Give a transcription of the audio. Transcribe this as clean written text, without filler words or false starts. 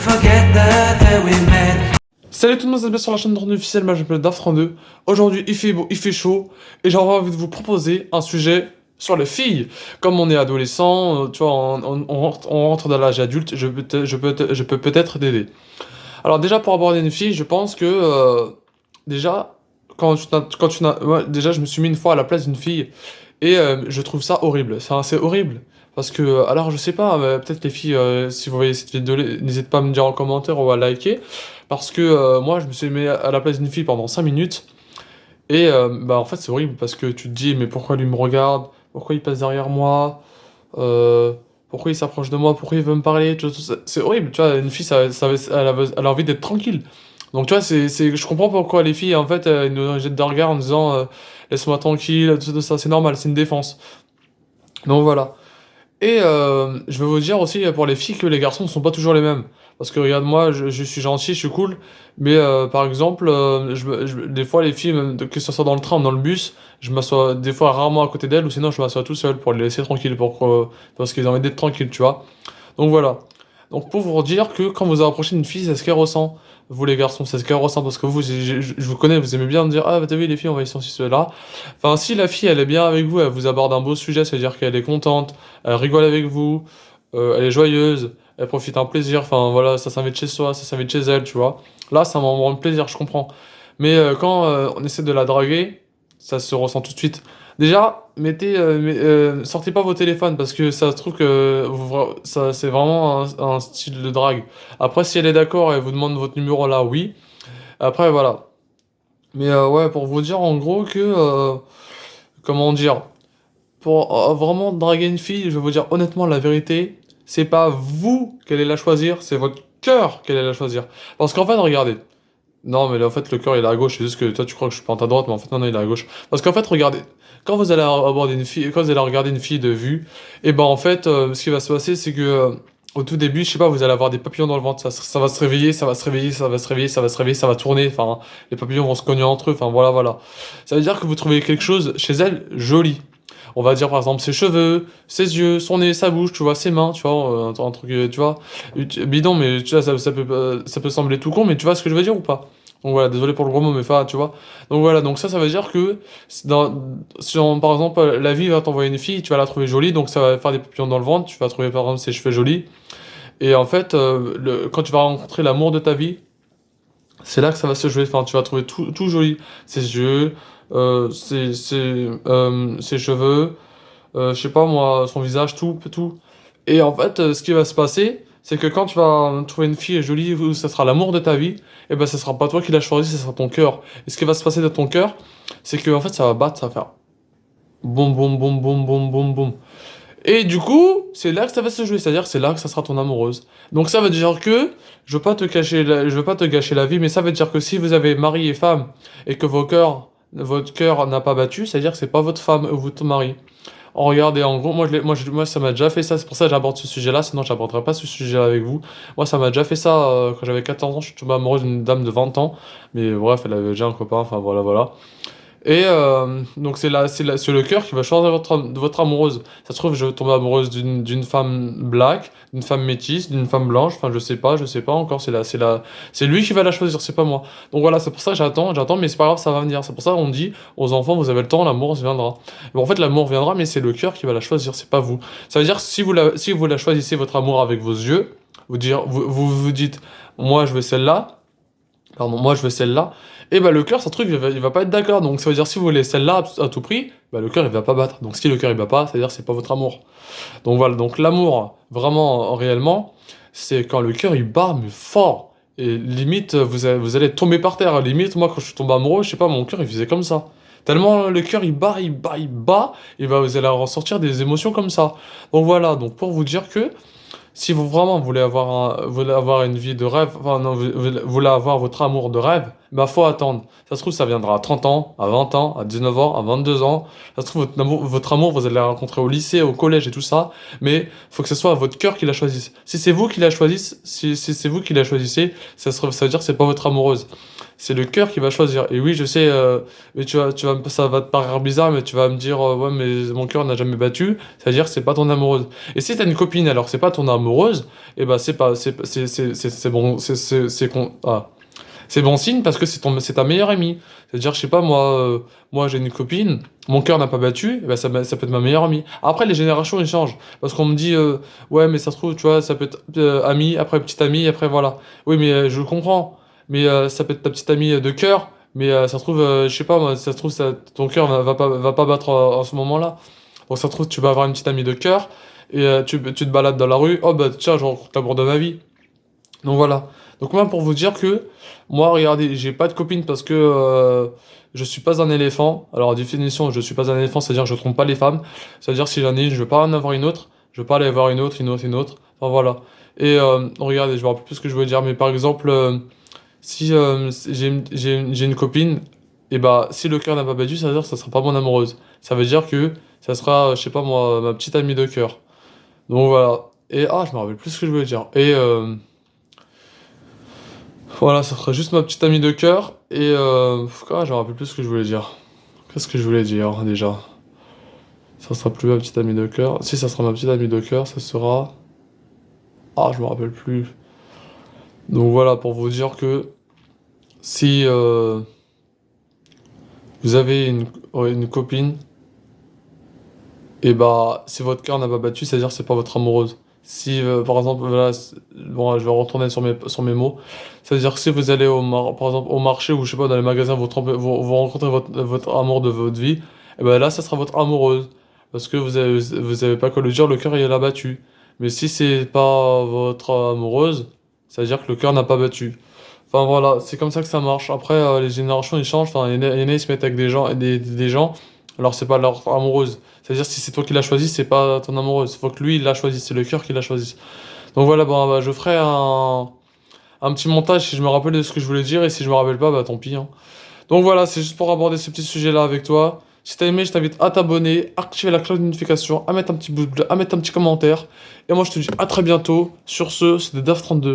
forget the day we met. Salut tout le monde, vous êtes bien sur la chaîne de officielle, moi je m'appelle Daf32. Aujourd'hui il fait beau, il fait chaud, et j'ai envie de vous proposer un sujet sur les filles. Comme on est adolescent, tu vois, on rentre dans l'âge adulte, je peux peut-être t'aider. Alors déjà pour aborder une fille, je pense que déjà, déjà je me suis mis une fois à la place d'une fille, et je trouve ça horrible, c'est horrible. Parce que, alors je sais pas, peut-être les filles, si vous voyez cette vidéo, n'hésitez pas à me dire en commentaire ou à liker. Parce que moi, je me suis mis à la place d'une fille pendant 5 minutes. Et bah en fait, c'est horrible parce que tu te dis, mais pourquoi lui me regarde? Pourquoi il passe derrière moi? Euh, Pourquoi il s'approche de moi? Pourquoi il veut me parler? C'est horrible, tu vois. Une fille, elle a envie d'être tranquille. Donc, tu vois, je comprends pourquoi les filles, en fait, ils nous jettent des regards en disant, laisse-moi tranquille, tout ça, c'est normal, c'est une défense. Donc, voilà. Et je veux vous dire aussi pour les filles que les garçons ne sont pas toujours les mêmes. Parce que regarde, moi, je suis gentil, je suis cool, mais par exemple, des fois, les filles, même que ce soit dans le train ou dans le bus, je m'assois des fois rarement à côté d'elles, ou sinon je m'assois tout seul pour les laisser tranquilles, parce qu'ils ont envie d'être tranquilles, tu vois. Donc voilà. Donc pour vous dire que quand vous approchez d'une fille, c'est ce qu'elle ressent. Vous les garçons, c'est ce qu'elle ressent, parce que vous, je vous connais, vous aimez bien me dire, ah, bah, t'as vu les filles, on va ici, ceci, cela. Enfin, si la fille, elle est bien avec vous, elle vous aborde un beau sujet, c'est-à-dire qu'elle est contente, elle rigole avec vous, elle est joyeuse, elle profite un plaisir, enfin voilà, ça s'invite chez soi, ça s'invite chez elle, tu vois. Là, ça m'en rend plaisir, je comprends. Mais quand on essaie de la draguer, ça se ressent tout de suite. Déjà, sortez pas vos téléphones parce que ça se trouve que ça, c'est vraiment un style de drague. Après, si elle est d'accord et elle vous demande votre numéro là, oui. Après, voilà. Mais ouais, pour vous dire en gros que, comment dire, pour vraiment draguer une fille, je vais vous dire honnêtement la vérité, c'est pas vous qu'elle allez la choisir, c'est votre cœur qu'elle allait la choisir. Parce qu'en fait, regardez. Non, mais en fait, le cœur il est à gauche, c'est juste que toi tu crois que je suis pas à droite, mais en fait, non, non, il est à gauche. Parce qu'en fait, regardez, quand vous allez aborder une fille, quand vous allez regarder une fille de vue, et ben en fait, ce qui va se passer, c'est que au tout début, je sais pas, vous allez avoir des papillons dans le ventre, ça va se réveiller, ça va se réveiller, ça va se réveiller, ça va se réveiller, ça va tourner, enfin, les papillons vont se cogner entre eux, enfin voilà, voilà. Ça veut dire que vous trouvez quelque chose chez elle joli. On va dire par exemple ses cheveux, ses yeux, son nez, sa bouche, tu vois, ses mains, tu vois, un truc, tu vois, bidon, mais tu vois, ça peut sembler tout con, mais tu vois ce que je veux dire ou pas? Donc voilà, désolé pour le gros mot, mais enfin, tu vois. Donc voilà, donc ça veut dire que, par exemple, la vie va t'envoyer une fille, tu vas la trouver jolie, donc ça va faire des papillons dans le ventre, tu vas trouver par exemple ses cheveux jolis. Et en fait, quand tu vas rencontrer l'amour de ta vie, c'est là que ça va se jouer. Enfin, tu vas trouver tout joli. Ses yeux, ses cheveux, je sais pas moi, son visage, tout. Et en fait, ce qui va se passer, c'est que quand tu vas trouver une fille jolie où ça sera l'amour de ta vie, et ben ça sera pas toi qui l'as choisi, ça sera ton cœur. Et ce qui va se passer de ton cœur, c'est que en fait ça va battre, ça va faire boum boum boum boum boum boum boum. Et du coup, c'est là que ça va se jouer, c'est-à-dire que c'est là que ça sera ton amoureuse. Donc ça veut dire que, je veux pas te gâcher la vie, mais ça veut dire que si vous avez mari et femme, et que votre cœur n'a pas battu, c'est-à-dire que c'est pas votre femme ou votre mari. Regardez, en gros, moi, ça m'a déjà fait ça, c'est pour ça que j'aborde ce sujet-là, sinon j'aborderai pas ce sujet avec vous. Moi, ça m'a déjà fait ça quand j'avais 14 ans, je suis tombé amoureuse d'une dame de 20 ans, mais bref, elle avait déjà un copain, enfin voilà, voilà. Et donc c'est le cœur qui va choisir votre amoureuse. Ça se trouve, je vais tomber amoureuse d'une femme black, d'une femme métisse, d'une femme blanche, enfin je sais pas encore, c'est lui qui va la choisir, c'est pas moi. Donc voilà, c'est pour ça que j'attends, mais c'est pas grave, ça va venir. C'est pour ça qu'on dit aux enfants, vous avez le temps, l'amour viendra. Bon, en fait, l'amour viendra, mais c'est le cœur qui va la choisir, c'est pas vous. Ça veut dire que si vous la choisissez, votre amour avec vos yeux, vous dites, moi je veux celle-là, pardon, moi je veux celle-là, et bah le cœur, ça truc, il va pas être d'accord. Donc ça veut dire si vous voulez celle-là à tout prix, bah le cœur il va pas battre. Donc si le cœur il bat pas, ça veut dire que c'est pas votre amour. Donc voilà, donc l'amour, vraiment, réellement, c'est quand le cœur il bat, mais fort. Et limite, vous allez tomber par terre. Limite, moi quand je suis tombé amoureux, je sais pas, mon cœur il faisait comme ça. Tellement le cœur il bat, et bah vous allez ressortir des émotions comme ça. Donc voilà, donc pour vous dire que si vous vraiment voulez avoir une vie de rêve, enfin non, vous voulez avoir votre amour de rêve, bah faut attendre. Ça se trouve, ça viendra à 30 ans, à 20 ans, à 19 ans, à 22 ans. Ça se trouve, votre amour, vous allez le rencontrer au lycée, au collège et tout ça. Mais faut que ce soit votre cœur qui la choisisse. Si c'est vous qui la choisissez, si c'est vous qui la choisissez, ça veut dire que c'est pas votre amoureuse. C'est le cœur qui va choisir. Et oui, je sais, mais ça va te paraître bizarre, mais tu vas me dire, ouais, mais mon cœur n'a jamais battu. C'est-à-dire que c'est pas ton amoureuse. Et si t'as une copine, alors que c'est pas ton amoureuse, et bah c'est pas, c'est bon, c'est bon signe parce que c'est ta meilleure amie. C'est-à-dire, je sais pas, moi j'ai une copine, mon cœur n'a pas battu, et ben ça peut être ma meilleure amie. Après, les générations, ils changent. Parce qu'on me dit, ouais, mais ça se trouve, tu vois, ça peut être ami, après petite amie, après voilà. Oui, mais je comprends. Mais ça peut être ta petite amie de cœur, mais ça se trouve, je sais pas, moi, ça se trouve, ton cœur va pas battre en ce moment-là. Donc ça se trouve, tu vas avoir une petite amie de cœur, et tu te balades dans la rue, oh bah tiens, je rencontre l'amour de ma vie. Donc voilà. Donc moi pour vous dire que moi regardez, j'ai pas de copine parce que je suis pas un éléphant. Alors définition, je suis pas un éléphant, c'est-à-dire que je trompe pas les femmes. C'est-à-dire si j'en ai une, je veux pas en avoir une autre, je veux pas aller voir une autre, une autre, une autre. Enfin voilà. Et regardez, je me rappelle plus ce que je voulais dire, mais par exemple si j'ai une copine, et bah si le cœur n'a pas battu, ça veut dire que ça sera pas mon amoureuse. Ça veut dire que ça sera, je sais pas moi, ma petite amie de cœur. Donc voilà. Et je me rappelle plus ce que je voulais dire. Et voilà, ça sera juste ma petite amie de cœur. Et je me rappelle plus ce que je voulais dire. Qu'est-ce que je voulais dire déjà? Ça sera plus ma petite amie de cœur. Si ça sera ma petite amie de cœur, ça sera. Je me rappelle plus. Donc voilà, pour vous dire que si vous avez une copine, et bah si votre cœur n'a pas battu, c'est-à-dire que c'est pas votre amoureuse. Si par exemple, voilà, bon, je vais retourner sur mes mots. C'est-à-dire que si vous allez par exemple au marché ou je sais pas dans les magasins, vous rencontrez votre amour de votre vie, et ben là ça sera votre amoureuse. Parce que vous avez pas qu'à le dire, le cœur il a battu. Mais si c'est pas votre amoureuse, c'est-à-dire que le cœur n'a pas battu. Enfin voilà, c'est comme ça que ça marche. Après les générations ils changent, enfin il y en a, ils se mettent avec des gens, alors c'est pas leur amoureuse. C'est-à-dire si c'est toi qui l'as choisi, c'est pas ton amoureuse. Faut que lui il l'a choisi, c'est le cœur qui l'a choisi. Donc voilà, bon, bah, je ferai un petit montage si je me rappelle de ce que je voulais dire et si je me rappelle pas, bah tant pis, hein. Donc voilà, c'est juste pour aborder ce petit sujet-là avec toi. Si t'as aimé, je t'invite à t'abonner, à activer la cloche de notification, à mettre un petit pouce bleu, à mettre un petit commentaire. Et moi je te dis à très bientôt. Sur ce, c'était DAF32.